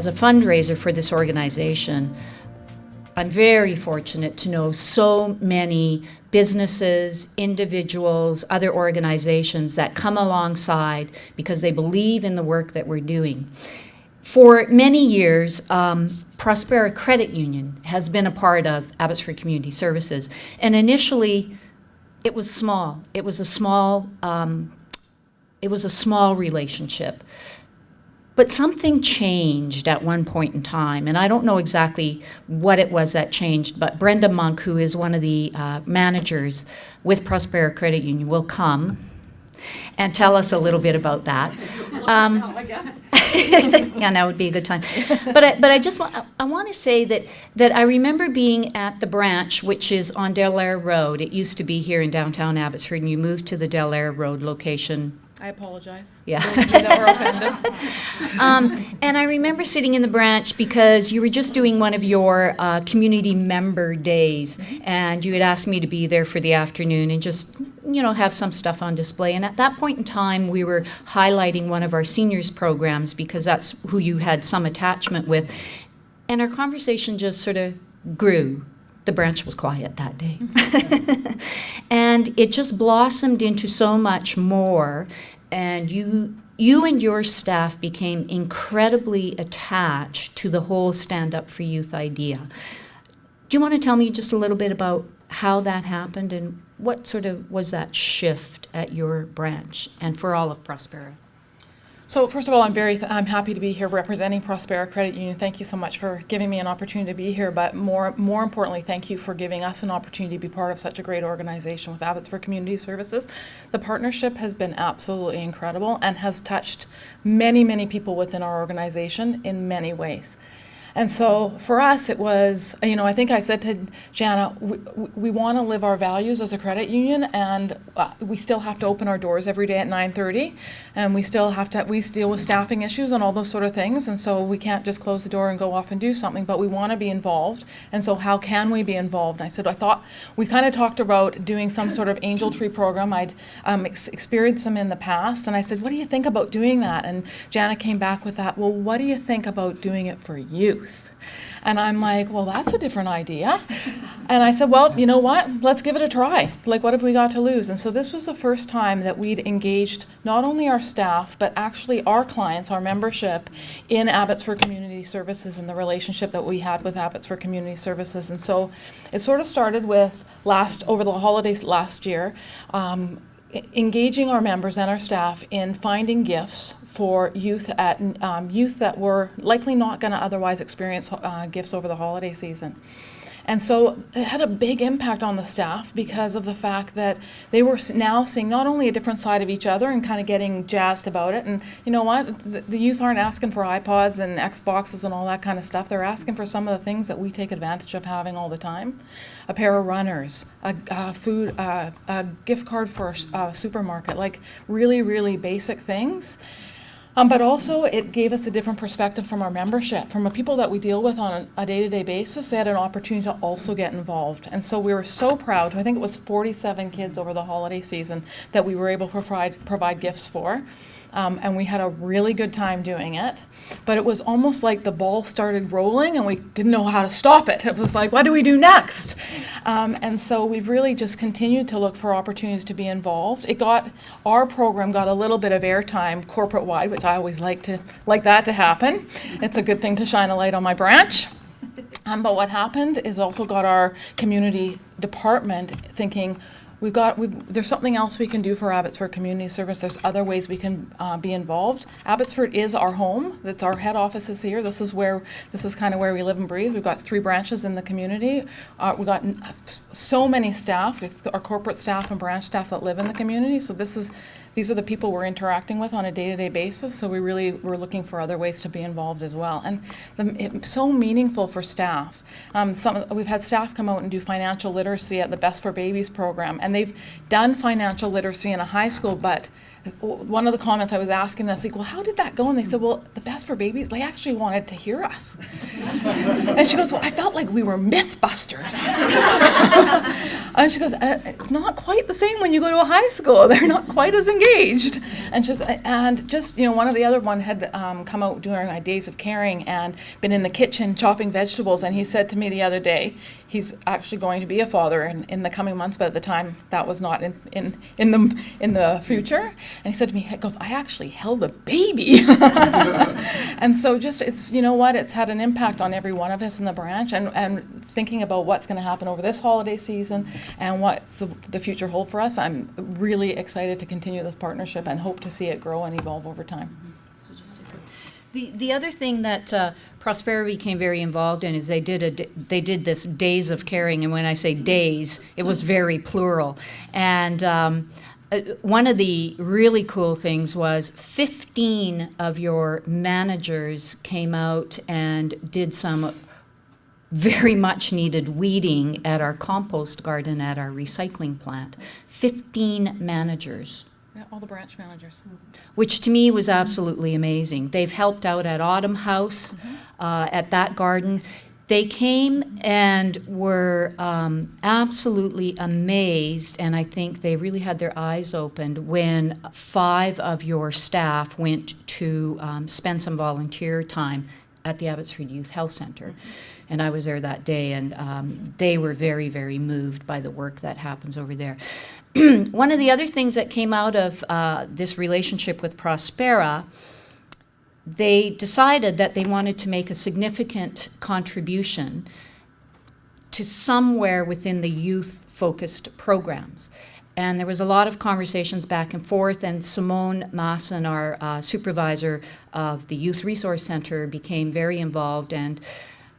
as a fundraiser for this organization, I'm very fortunate to know so many businesses, individuals, other organizations that come alongside because they believe in the work that we're doing. For many years, Prospera Credit Union has been a part of Abbotsford Community Services, and initially it was small. It was a small relationship. But something changed at one point in time, and I don't know exactly what it was that changed, but Brenda Monk, who is one of the managers with Prospera Credit Union, will come and tell us a little bit about that. I guess. Yeah, that would be a good time. But I just want to say that I remember being at the branch, which is on Delaire Road. It used to be here in downtown Abbotsford, and you moved to the Delaire Road location. I apologize. Yeah. Those of you that were offended. And I remember sitting in the branch because you were just doing one of your community member days, and you had asked me to be there for the afternoon and just, have some stuff on display. And at that point in time, we were highlighting one of our seniors programs because that's who you had some attachment with. And our conversation just sort of grew. The branch was quiet that day. And it just blossomed into so much more. And you and your staff became incredibly attached to the whole Stand Up for Youth idea. Do you want to tell me just a little bit about how that happened and what sort of was that shift at your branch and for all of Prospera? So first of all, I'm happy to be here representing Prospera Credit Union. Thank you so much for giving me an opportunity to be here, but more importantly, thank you for giving us an opportunity to be part of such a great organization with Abbotsford Community Services. The partnership has been absolutely incredible and has touched many, many people within our organization in many ways. And so for us, it was, I think I said to Jana, we want to live our values as a credit union, and we still have to open our doors every day at 9:30, and we deal with staffing issues and all those sort of things, and so we can't just close the door and go off and do something, but we want to be involved, and so how can we be involved? And I thought, we kind of talked about doing some sort of angel tree program. I'd experienced them in the past, and I said, what do you think about doing that? And Jana came back with that, well, what do you think about doing it for youth? And I'm like, well, that's a different idea. And I said, well, you know what? Let's give it a try. Like, what have we got to lose? And so this was the first time that we'd engaged not only our staff, but actually our clients, our membership in Abbotsford Community Services and the relationship that we had with Abbotsford Community Services. And so it sort of started with over the holidays last year, engaging our members and our staff in finding gifts for youth that were likely not going to otherwise experience gifts over the holiday season. And so it had a big impact on the staff because of the fact that they were now seeing not only a different side of each other and kind of getting jazzed about it. And you know what? The youth aren't asking for iPods and Xboxes and all that kind of stuff. They're asking for some of the things that we take advantage of having all the time. A pair of runners, a gift card for a supermarket, like really, really basic things. But also it gave us a different perspective from our membership. From the people that we deal with on a day-to-day basis, they had an opportunity to also get involved. And so we were so proud. I think it was 47 kids over the holiday season that we were able to provide gifts for. And we had a really good time doing it. But it was almost like the ball started rolling and we didn't know how to stop it. It was like, what do we do next? And so we've really just continued to look for opportunities to be involved. Our program got a little bit of airtime corporate-wide, which I always like that to happen. It's a good thing to shine a light on my branch. But what happened is also got our community department thinking, there's something else we can do for Abbotsford Community Service. There's other ways we can be involved. Abbotsford is our home. That's our head office is here. This is kind of where we live and breathe. We've got 3 branches in the community. We've got so many staff, our corporate staff and branch staff that live in the community. So these are the people we're interacting with on a day-to-day basis, so we're looking for other ways to be involved as well. And it's so meaningful for staff. We've had staff come out and do financial literacy at the Best for Babies program, and they've done financial literacy in a high school, but one of the comments I was asking them, well, how did that go? And they said, well, the Best for Babies, they actually wanted to hear us. And she goes, well, I felt like we were myth busters. And she goes, it's not quite the same when you go to a high school. They're not quite as engaged. And just one of the other one had come out during our days of caring and been in the kitchen chopping vegetables. And he said to me the other day, he's actually going to be a father in the coming months, but at the time that was not in the future. And he said to me, he goes, I actually held a baby. And so it's, it's had an impact on every one of us in the branch, and thinking about what's going to happen over this holiday season and what the future hold for us, I'm really excited to continue this partnership and hope to see it grow and evolve over time. The other thing that Prospera became very involved in is they did this Days of Caring, and when I say days, it was very plural. And one of the really cool things was 15 of your managers came out and did some very much needed weeding at our compost garden at our recycling plant. 15 managers. Yeah, all the branch managers. Which to me was absolutely amazing. They've helped out at Autumn House, at that garden. They came and were absolutely amazed, and I think they really had their eyes opened when 5 of your staff went to spend some volunteer time at the Abbotsford Youth Health Centre. And I was there that day, and they were very, very moved by the work that happens over there. One of the other things that came out of this relationship with Prospera, they decided that they wanted to make a significant contribution to somewhere within the youth-focused programs. And there was a lot of conversations back and forth, and Simone Masson, our supervisor of the Youth Resource Center, became very involved, and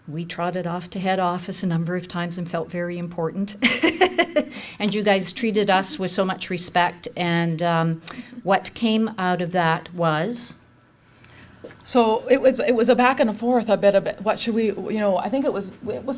we trotted off to head office a number of times and felt very important. And you guys treated us with so much respect, and what came out of that was? So it was a back and forth a bit. What should we? I think it was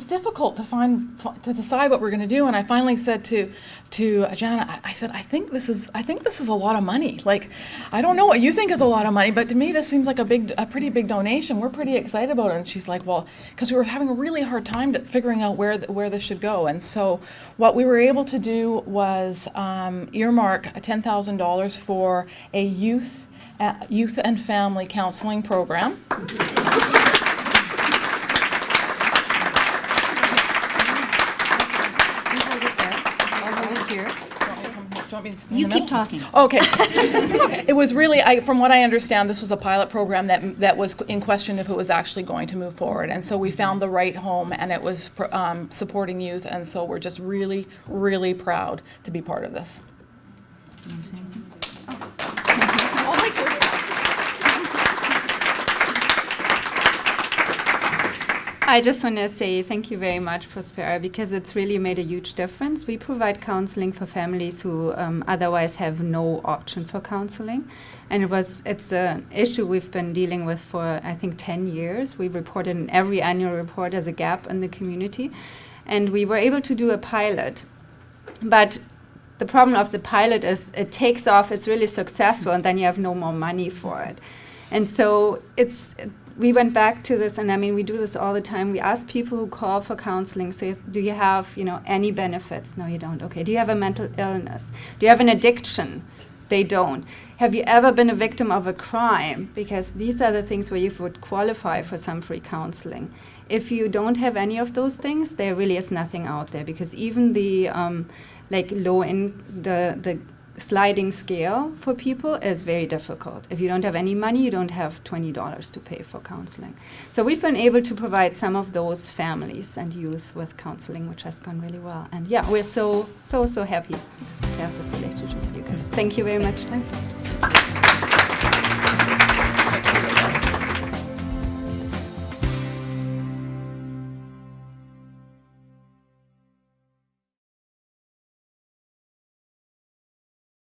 difficult to decide what we're going to do. And I finally said to Jana, I said, I think this is a lot of money. Like, I don't know what you think is a lot of money, but to me this seems like a pretty big donation. We're pretty excited about it. And she's like, well, because we were having a really hard time figuring out where this should go. And so what we were able to do was earmark $10,000 for a youth and family counseling program. You keep talking. Okay. It was really, from what I understand, this was a pilot program that was in question if it was actually going to move forward. And so we found the right home, and it was supporting youth. And so we're just really, really proud to be part of this. You want to say anything? I just want to say thank you very much, Prospera, because it's really made a huge difference. We provide counseling for families who otherwise have no option for counseling. And it's an issue we've been dealing with for, I think, 10 years. We reported in every annual report as a gap in the community. And we were able to do a pilot. But the problem of the pilot is it takes off, it's really successful, and then you have no more money for it. And so we went back to this, and I mean, we do this all the time. We ask people who call for counseling, so do you have, any benefits? No, you don't. Okay. Do you have a mental illness? Do you have an addiction? They don't. Have you ever been a victim of a crime? Because these are the things where you would qualify for some free counseling. If you don't have any of those things, there really is nothing out there, because even the the sliding scale for people is very difficult. If you don't have any money, you don't have $20 to pay for counseling. So we've been able to provide some of those families and youth with counseling, which has gone really well. And yeah, we're so happy to have this relationship with you guys. Thank you very much.